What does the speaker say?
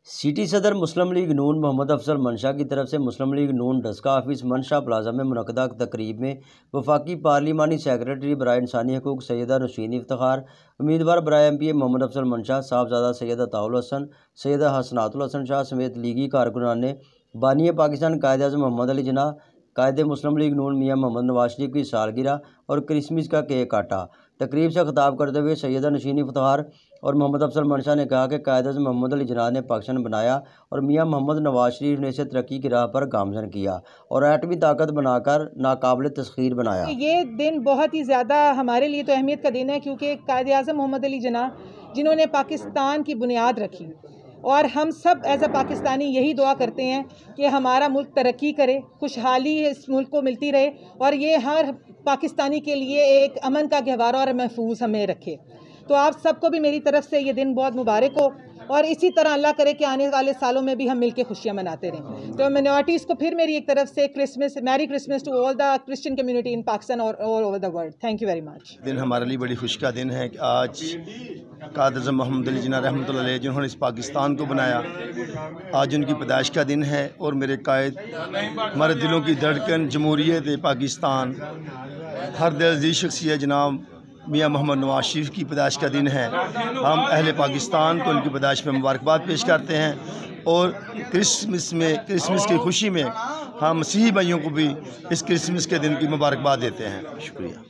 City सदर मुस्लिम league नून मोहम्मद अफजल मंशा की तरफ से मुस्लिम लीग नून डस्का ऑफिस मंशा प्लाजा में मुनक़दा तकरीब में वफाकी पार्लिमानी सेक्रेटरी बराए इंसानी हकूक़ सैयदा नौशीन इफ्तिखार, उम्मीदवार बराए MPA मोहम्मद अफजल मंशा, साहबजादा सैयद अताउल हसन, सैयदा हसनातुल हसन शाह समेत लीगी कारकुनान ने बानी पाकिस्तान कायद-ए-आज़म मोहम्मद अली जिन्ना, कायद मुस्लिम लीग नून मियां मोहम्मद नवाज शरीफ की सालगिरह और क्रिसमस का केक काटा। तकरीब से खिताब करते हुए सैयदा नौशीन इफ्तिखार और मोहम्मद अफजल मंशा ने कहा कि कायद-ए-आज़म मोहम्मद अली जिन्ना ने पाकिस्तान बनाया और मियां मोहम्मद नवाज शरीफ ने इसे तरक्की की राह पर गामज़न किया और एटमी ताकत बनाकर नाकाबिल तस्खीर बनाया। ये दिन बहुत ही ज़्यादा हमारे लिए तो अहमियत का दिन है, क्योंकि कायद-ए-आज़म मोहम्मद अली जिन्ना जिन्होंने पाकिस्तान की बुनियाद रखी, और हम सब एज अ पाकिस्तानी यही दुआ करते हैं कि हमारा मुल्क तरक्की करे, खुशहाली इस मुल्क को मिलती रहे और ये हर पाकिस्तानी के लिए एक अमन का गहवारा और महफूज हमें रखे। तो आप सबको भी मेरी तरफ से ये दिन बहुत मुबारक हो और इसी तरह अल्लाह करे कि आने वाले सालों में भी हम मिलके खुशियाँ मनाते रहें। तो मिनॉरिटीज़ को फिर मेरी एक तरफ से merry Christmas to all the Christian community in Pakistan और all over the world. Thank you very much. दिन हमारे लिए बड़ी खुशी का दिन है कि आज कायद-ए-आज़म मोहम्मद अली जिन्ना रहमतुल्लाह अलैह जिन्होंने इस पाकिस्तान को बनाया, आज उनकी पैदाइश का दिन है और मेरे कायद हमारे दिलों की धड़कन जमहूरियत पाकिस्तान हर दिल अज़ीज़ शख्सियत जनाब मियां मोहम्मद नवाज शरीफ की पैदाइश का दिन है। हम अहले पाकिस्तान को उनकी पैदाइश में मुबारकबाद पेश करते हैं और क्रिसमस की खुशी में हम मसीही भाइयों को भी इस क्रिसमस के दिन की मुबारकबाद देते हैं। शुक्रिया।